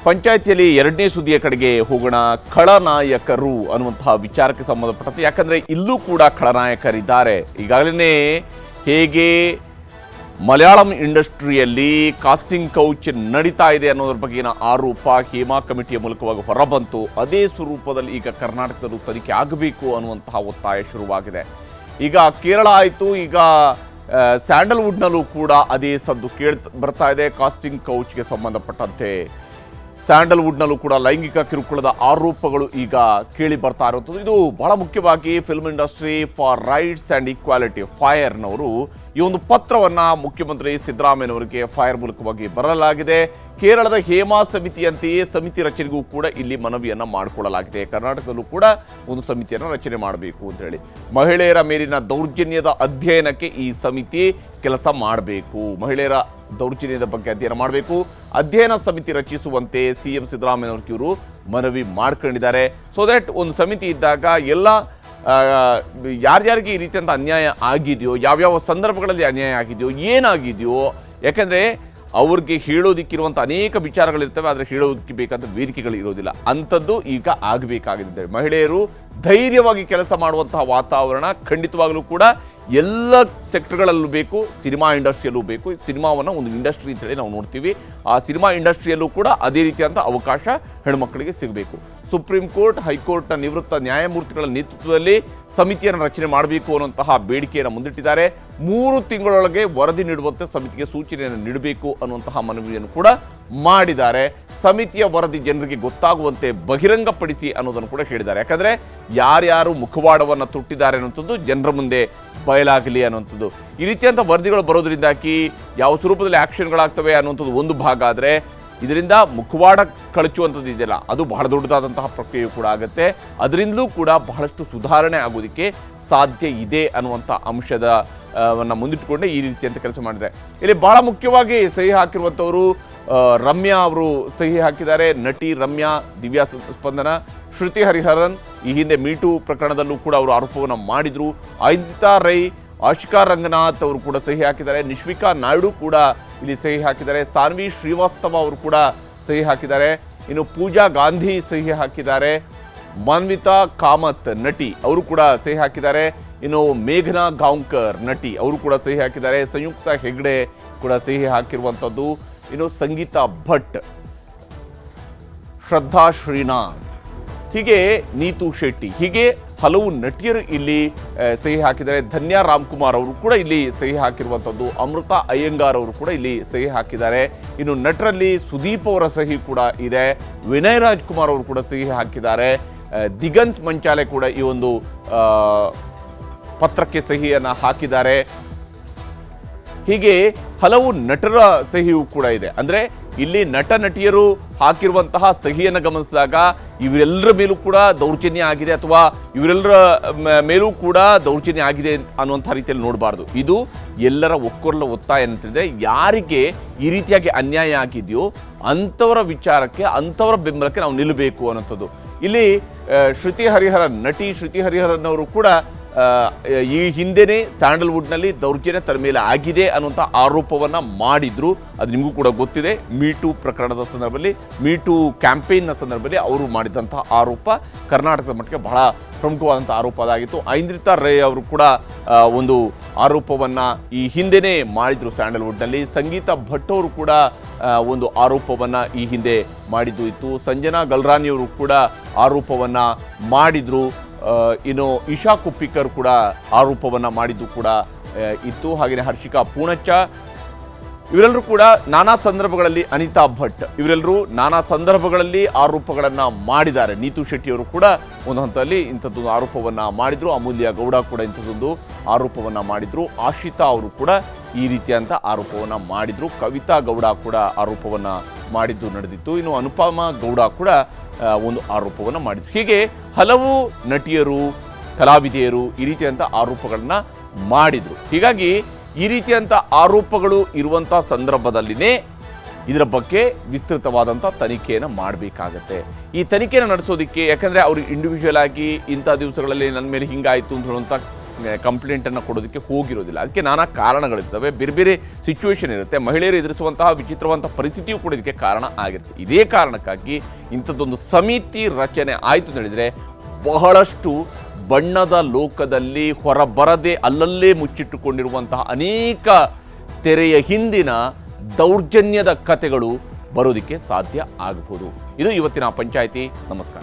ಪಂಚಾಯತಿಯಲ್ಲಿ ಎರಡನೇ ಸುದ್ದಿಯ ಕಡೆಗೆ ಹೋಗೋಣ. ಖಳನಾಯಕರು ಅನ್ನುವಂತಹ ವಿಚಾರಕ್ಕೆ ಸಂಬಂಧಪಟ್ಟಂತೆ, ಯಾಕಂದರೆ ಇಲ್ಲೂ ಕೂಡ ಖಳನಾಯಕರಿದ್ದಾರೆ. ಈಗಾಗಲೇ ಹೇಗೆ ಮಲಯಾಳಂ ಇಂಡಸ್ಟ್ರಿಯಲ್ಲಿ ಕಾಸ್ಟಿಂಗ್ ಕೌಚ್ ನಡೀತಾ ಇದೆ ಅನ್ನೋದ್ರ ಬಗ್ಗೆನ ಆರೋಪ ಹೇಮಾ ಕಮಿಟಿಯ ಮೂಲಕವಾಗಿ ಹೊರಬಂತು, ಅದೇ ಸ್ವರೂಪದಲ್ಲಿ ಈಗ ಕರ್ನಾಟಕದಲ್ಲೂ ತನಿಖೆ ಆಗಬೇಕು ಅನ್ನುವಂತಹ ಒತ್ತಾಯ ಶುರುವಾಗಿದೆ. ಈಗ ಕೇರಳ ಆಯಿತು, ಈಗ ಸ್ಯಾಂಡಲ್ವುಡ್ನಲ್ಲೂ ಕೂಡ ಅದೇ ಸದ್ದು ಬರ್ತಾ ಇದೆ. ಕಾಸ್ಟಿಂಗ್ ಕೌಚ್ಗೆ ಸಂಬಂಧಪಟ್ಟಂತೆ ಸ್ಯಾಂಡಲ್ವುಡ್ನಲ್ಲೂ ಕೂಡ ಲೈಂಗಿಕ ಕಿರುಕುಳದ ಆರೋಪಗಳು ಈಗ ಕೇಳಿ ಬರ್ತಾ ಇರುವಂಥದ್ದು. ಇದು ಬಹಳ ಮುಖ್ಯವಾಗಿ film industry for rights and equality ಫೈರ್ನವರು ಈ ಒಂದು ಪತ್ರವನ್ನು ಮುಖ್ಯಮಂತ್ರಿ ಸಿದ್ದರಾಮಯ್ಯನವರಿಗೆ ಫೈರ್ ಮೂಲಕವಾಗಿ ಬರಲಾಗಿದೆ. ಕೇರಳದ ಹೇಮಾ ಸಮಿತಿಯಂತೆಯೇ ಸಮಿತಿ ರಚನೆಗೂ ಕೂಡ ಇಲ್ಲಿ ಮನವಿಯನ್ನು ಮಾಡಿಕೊಳ್ಳಲಾಗಿದೆ. ಕರ್ನಾಟಕದಲ್ಲೂ ಕೂಡ ಒಂದು ಸಮಿತಿಯನ್ನು ರಚನೆ ಮಾಡಬೇಕು ಅಂತ ಹೇಳಿ, ಮಹಿಳೆಯರ ಮೇಲಿನ ದೌರ್ಜನ್ಯದ ಅಧ್ಯಯನಕ್ಕೆ ಈ ಸಮಿತಿ ಕೆಲಸ ಮಾಡಬೇಕು, ಮಹಿಳೆಯರ ದೌರ್ಜನ್ಯದ ಬಗ್ಗೆ ಅಧ್ಯಯನ ಮಾಡಬೇಕು, ಅಧ್ಯಯನ ಸಮಿತಿ ರಚಿಸುವಂತೆ ಸಿಎಂ ಸಿದ್ದರಾಮಯ್ಯನವರು ಮನವಿ ಮಾಡ್ಕೊಂಡಿದ್ದಾರೆ. ಸೊ ದಟ್ ಒಂದು ಸಮಿತಿ ಇದ್ದಾಗ ಎಲ್ಲ ಯಾರ್ಯಾರಿಗೆ ಈ ರೀತಿಯಂಥ ಅನ್ಯಾಯ ಆಗಿದೆಯೋ, ಯಾವ್ಯಾವ ಸಂದರ್ಭಗಳಲ್ಲಿ ಅನ್ಯಾಯ ಆಗಿದೆಯೋ, ಏನಾಗಿದೆಯೋ, ಯಾಕಂದರೆ ಅವ್ರಿಗೆ ಹೇಳೋದಕ್ಕಿರುವಂಥ ಅನೇಕ ವಿಚಾರಗಳಿರ್ತವೆ, ಆದರೆ ಹೇಳೋದಕ್ಕೆ ಬೇಕಾದ ವೇದಿಕೆಗಳು ಇರೋದಿಲ್ಲ. ಅಂಥದ್ದು ಈಗ ಆಗಬೇಕಾಗಿದೆ. ಮಹಿಳೆಯರು ಧೈರ್ಯವಾಗಿ ಕೆಲಸ ಮಾಡುವಂತಹ ವಾತಾವರಣ ಖಂಡಿತವಾಗಲೂ ಕೂಡ ಎಲ್ಲ ಸೆಕ್ಟರ್ಗಳಲ್ಲೂ ಬೇಕು, ಸಿನಿಮಾ ಇಂಡಸ್ಟ್ರಿಯಲ್ಲೂ ಬೇಕು. ಸಿನಿಮಾವನ್ನು ಒಂದು ಇಂಡಸ್ಟ್ರಿ ಅಂತೇಳಿ ನಾವು ನೋಡ್ತೀವಿ. ಆ ಸಿನಿಮಾ ಇಂಡಸ್ಟ್ರಿಯಲ್ಲೂ ಕೂಡ ಅದೇ ರೀತಿಯಾದಂಥ ಅವಕಾಶ ಹೆಣ್ಮಕ್ಕಳಿಗೆ ಸಿಗಬೇಕು. ಸುಪ್ರೀಂ ಕೋರ್ಟ್, ಹೈಕೋರ್ಟ್ನ ನಿವೃತ್ತ ನ್ಯಾಯಮೂರ್ತಿಗಳ ನೇತೃತ್ವದಲ್ಲಿ ಸಮಿತಿಯನ್ನು ರಚನೆ ಮಾಡಬೇಕು ಅನ್ನುವಂತಹ ಬೇಡಿಕೆಯನ್ನು ಮುಂದಿಟ್ಟಿದ್ದಾರೆ. 3 ತಿಂಗಳೊಳಗೆ ವರದಿ ನೀಡುವಂತೆ ಸಮಿತಿಗೆ ಸೂಚನೆಯನ್ನು ನೀಡಬೇಕು ಅನ್ನುವಂತಹ ಮನವಿಯನ್ನು ಕೂಡ ಮಾಡಿದ್ದಾರೆ. ಸಮಿತಿಯ ವರದಿ ಜನರಿಗೆ ಗೊತ್ತಾಗುವಂತೆ ಬಹಿರಂಗಪಡಿಸಿ ಅನ್ನೋದನ್ನು ಕೂಡ ಹೇಳಿದ್ದಾರೆ. ಯಾಕಂದರೆ ಯಾರ್ಯಾರು ಮುಖವಾಡವನ್ನು ತೊಟ್ಟಿದ್ದಾರೆ ಅನ್ನುವಂಥದ್ದು ಜನರ ಮುಂದೆ ಬಯಲಾಗಲಿ ಅನ್ನುವಂಥದ್ದು. ಈ ರೀತಿಯಂಥ ವರದಿಗಳು ಬರೋದ್ರಿಂದಾಗಿ ಯಾವ ಸ್ವರೂಪದಲ್ಲಿ ಆ್ಯಕ್ಷನ್ಗಳಾಗ್ತವೆ ಅನ್ನುವಂಥದ್ದು ಒಂದು ಭಾಗ, ಆದರೆ ಇದರಿಂದ ಮುಖವಾಡ ಕಳಚುವಂಥದ್ದು ಇದೆಯಲ್ಲ, ಅದು ಬಹಳ ದೊಡ್ಡದಾದಂತಹ ಪ್ರಕ್ರಿಯೆ ಕೂಡ ಆಗುತ್ತೆ. ಅದರಿಂದಲೂ ಕೂಡ ಬಹಳಷ್ಟು ಸುಧಾರಣೆ ಆಗೋದಕ್ಕೆ ಸಾಧ್ಯ ಇದೆ ಅನ್ನುವಂಥ ಅಂಶದ ಮುಂದಿಟ್ಟುಕೊಂಡೇ ಈ ರೀತಿಯಂತ ಕೆಲಸ ಮಾಡಿದ್ದಾರೆ. ಇಲ್ಲಿ ಬಹಳ ಮುಖ್ಯವಾಗಿ ಸಹಿ ಹಾಕಿರುವಂಥವರು ರಮ್ಯಾ ಅವರು ಸಹಿ ಹಾಕಿದ್ದಾರೆ. ನಟಿ ರಮ್ಯಾ, ದಿವ್ಯಾ ಸ್ಪಂದನ, ಶ್ರುತಿ ಹರಿಹರನ್ ಈ ಹಿಂದೆ ಮೀಟು ಪ್ರಕರಣದಲ್ಲೂ ಕೂಡ ಅವರು ಆರೋಪವನ್ನು ಮಾಡಿದರು. ಐಂದಿತಾ ರೈ, ಆಶಿಕಾ ರಂಗನಾಥ್ ಅವರು ಕೂಡ ಸಹಿ ಹಾಕಿದ್ದಾರೆ. ನಿಶ್ವಿಕಾ ನಾಯ್ಡು ಕೂಡ ಇಲ್ಲಿ ಸಹಿ ಹಾಕಿದ್ದಾರೆ. ಸಾನ್ವಿ ಶ್ರೀವಾಸ್ತವ ಅವರು ಕೂಡ ಸಹಿ ಹಾಕಿದ್ದಾರೆ. ಇನ್ನು ಪೂಜಾ ಗಾಂಧಿ ಸಹಿ ಹಾಕಿದ್ದಾರೆ. ಮಾನ್ವಿತಾ ಕಾಮತ್ ನಟಿ ಅವರು ಕೂಡ ಸಹಿ ಹಾಕಿದ್ದಾರೆ. ಇನ್ನು ಮೇಘನಾ ಗಾಂವ್ಕರ್ ನಟಿ ಅವರು ಕೂಡ ಸಹಿ ಹಾಕಿದ್ದಾರೆ. ಸಂಯುಕ್ತ ಹೆಗ್ಡೆ ಕೂಡ ಸಹಿ ಹಾಕಿರುವಂಥದ್ದು. ಇನ್ನು ಸಂಗೀತಾ ಭಟ್, ಶ್ರದ್ಧಾ ಶ್ರೀನಾಥ್, ಹೀಗೆ ನೀತು ಶೆಟ್ಟಿ, ಹೀಗೆ ಹಲವು ನಟಿಯರು ಇಲ್ಲಿ ಸಹಿ ಹಾಕಿದ್ದಾರೆ. ಧನ್ಯಾ ರಾಮ್ಕುಮಾರ್ ಅವರು ಕೂಡ ಇಲ್ಲಿ ಸಹಿ ಹಾಕಿರುವಂಥದ್ದು. ಅಮೃತಾ ಅಯ್ಯಂಗಾರ್ ಅವರು ಕೂಡ ಇಲ್ಲಿ ಸಹಿ ಹಾಕಿದ್ದಾರೆ. ಇನ್ನು ನಟರಲ್ಲಿ ಸುದೀಪ್ ಅವರ ಸಹಿ ಕೂಡ ಇದೆ. ವಿನಯ್ ರಾಜ್ಕುಮಾರ್ ಅವರು ಕೂಡ ಸಹಿ ಹಾಕಿದ್ದಾರೆ. ದಿಗಂತ್ ಮಂಚಾಲೆ ಕೂಡ ಈ ಒಂದು ಪತ್ರಕ್ಕೆ ಸಹಿಯನ್ನು ಹಾಕಿದ್ದಾರೆ. ಹೀಗೆ ಹಲವು ನಟರ ಸಹಿಯೂ ಕೂಡ ಇದೆ. ಅಂದರೆ ಇಲ್ಲಿ ನಟ ನಟಿಯರು ಹಾಕಿರುವಂತಹ ಸಹಿಯನ್ನು ಗಮನಿಸಿದಾಗ ಇವರೆಲ್ಲರ ಮೇಲೂ ಕೂಡ ದೌರ್ಜನ್ಯ ಆಗಿದೆ ಅಥವಾ ಇವರೆಲ್ಲರ ಮೇಲೂ ಕೂಡ ದೌರ್ಜನ್ಯ ಆಗಿದೆ ಅನ್ನುವಂಥ ರೀತಿಯಲ್ಲಿ ನೋಡಬಾರ್ದು. ಇದು ಎಲ್ಲರ ಒಕ್ಕೊರಲ ಒತ್ತಾಯ ಅಂತಂದರೆ ಯಾರಿಗೆ ಈ ರೀತಿಯಾಗಿ ಅನ್ಯಾಯ ಆಗಿದೆಯೋ ಅಂಥವರ ವಿಚಾರಕ್ಕೆ, ಅಂಥವರ ಬೆಂಬಲಕ್ಕೆ ನಾವು ನಿಲ್ಲಬೇಕು ಅನ್ನೋಂಥದ್ದು. ಇಲ್ಲಿ ನಟಿ ಶ್ರುತಿ ಹರಿಹರನ್ ಅವರು ಕೂಡ ಈ ಹಿಂದೆನೇ ಸ್ಯಾಂಡಲ್ವುಡ್ನಲ್ಲಿ ದೌರ್ಜನ್ಯ ತನ್ನ ಮೇಲೆ ಆಗಿದೆ ಅನ್ನುವಂಥ ಆರೋಪವನ್ನು ಮಾಡಿದ್ರು. ಅದು ನಿಮಗೂ ಕೂಡ ಗೊತ್ತಿದೆ. ಮೀಟು ಪ್ರಕರಣದ ಸಂದರ್ಭದಲ್ಲಿ, ಮೀಟು ಕ್ಯಾಂಪೇನ್ನ ಸಂದರ್ಭದಲ್ಲಿ ಅವರು ಮಾಡಿದಂಥ ಆರೋಪ ಕರ್ನಾಟಕದ ಮಟ್ಟಿಗೆ ಬಹಳ ಪ್ರಮುಖವಾದಂಥ ಆರೋಪ ಅದಾಗಿತ್ತು. ಐಂದ್ರಿತಾ ರೈ ಅವರು ಕೂಡ ಒಂದು ಆರೋಪವನ್ನು ಈ ಹಿಂದೆನೇ ಮಾಡಿದರು ಸ್ಯಾಂಡಲ್ವುಡ್ನಲ್ಲಿ. ಸಂಗೀತಾ ಭಟ್ ಅವರು ಕೂಡ ಒಂದು ಆರೋಪವನ್ನು ಈ ಹಿಂದೆ ಮಾಡಿದ್ದು ಇತ್ತು. ಸಂಜನಾ ಗಲ್ರಾನಿಯವರು ಕೂಡ ಆರೋಪವನ್ನು ಮಾಡಿದರು. ಇನ್ನು ಇಶಾ ಕುಪ್ಪಿಕರ್ ಕೂಡ ಆರೋಪವನ್ನು ಮಾಡಿದ್ದು ಕೂಡ ಇತ್ತು. ಹಾಗೆಯೇ ಹರ್ಷಿಕಾ ಪೂಣಚ್ಚ ಇವರೆಲ್ಲರೂ ಕೂಡ ನಾನಾ ಸಂದರ್ಭಗಳಲ್ಲಿ, ಅನಿತಾ ಭಟ್ ಇವರೆಲ್ಲರೂ ನಾನಾ ಸಂದರ್ಭಗಳಲ್ಲಿ ಆರೋಪಗಳನ್ನು ಮಾಡಿದ್ದಾರೆ. ನೀತು ಶೆಟ್ಟಿಯವರು ಕೂಡ ಒಂದು ಹಂತದಲ್ಲಿ ಇಂಥದ್ದೊಂದು ಆರೋಪವನ್ನು ಮಾಡಿದರು. ಅಮೂಲ್ಯ ಗೌಡ ಕೂಡ ಇಂಥದ್ದೊಂದು ಆರೋಪವನ್ನು ಮಾಡಿದರು. ಆಶಿತಾ ಅವರು ಕೂಡ ಈ ರೀತಿಯಂಥ ಆರೋಪವನ್ನು ಮಾಡಿದರು. ಕವಿತಾ ಗೌಡ ಕೂಡ ಆರೋಪವನ್ನು ಮಾಡಿದ್ದು ನಡೆದಿತ್ತು. ಇನ್ನು ಅನುಪಮಾ ಗೌಡ ಕೂಡ ಒಂದು ಆರೋಪವನ್ನು ಮಾಡಿದ್ರು. ಹೀಗೆ ಹಲವು ನಟಿಯರು, ಕಲಾವಿದೆಯರು ಈ ರೀತಿಯಂಥ ಆರೋಪಗಳನ್ನು ಮಾಡಿದರು. ಹೀಗಾಗಿ ಈ ರೀತಿಯಂಥ ಆರೋಪಗಳು ಇರುವಂಥ ಸಂದರ್ಭದಲ್ಲಿನೇ ಇದರ ಬಗ್ಗೆ ವಿಸ್ತೃತವಾದಂಥ ತನಿಖೆಯನ್ನು ಮಾಡಬೇಕಾಗತ್ತೆ. ಈ ತನಿಖೆಯನ್ನು ನಡೆಸೋದಕ್ಕೆ, ಯಾಕಂದರೆ ಅವರು ಇಂಡಿವಿಜುವಲ್ ಆಗಿ ಇಂಥ ದಿವಸಗಳಲ್ಲಿ ನನ್ನ ಮೇಲೆ ಹಿಂಗಾಯಿತು ಅಂತ ಹೇಳುವಂಥ ಕಂಪ್ಲೇಂಟನ್ನು ಕೊಡೋದಕ್ಕೆ ಹೋಗಿರೋದಿಲ್ಲ. ಅದಕ್ಕೆ ನಾನಾ ಕಾರಣಗಳಿರ್ತವೆ, ಬೇರೆ ಬೇರೆ ಸಿಚುವೇಶನ್ ಇರುತ್ತೆ, ಮಹಿಳೆಯರು ಎದುರಿಸುವಂತಹ ವಿಚಿತ್ರವಂಥ ಪರಿಸ್ಥಿತಿಯೂ ಕೂಡ ಇದಕ್ಕೆ ಕಾರಣ ಆಗಿರುತ್ತೆ. ಇದೇ ಕಾರಣಕ್ಕಾಗಿ ಇಂಥದ್ದೊಂದು ಸಮಿತಿ ರಚನೆ ಆಯಿತು ಅಂತ ಹೇಳಿದರೆ ಬಹಳಷ್ಟು ಬಣ್ಣದ ಲೋಕದಲ್ಲಿ ಹೊರಬರದೆ ಅಲ್ಲಲ್ಲೇ ಮುಚ್ಚಿಟ್ಟುಕೊಂಡಿರುವಂತಹ ಅನೇಕ ತೆರೆಯ ಹಿಂದಿನ ದೌರ್ಜನ್ಯದ ಕಥೆಗಳು ಬರೋದಕ್ಕೆ ಸಾಧ್ಯ ಆಗಬಹುದು. ಇದು ಇವತ್ತಿನ ಪಂಚಾಯಿತಿ. ನಮಸ್ಕಾರ.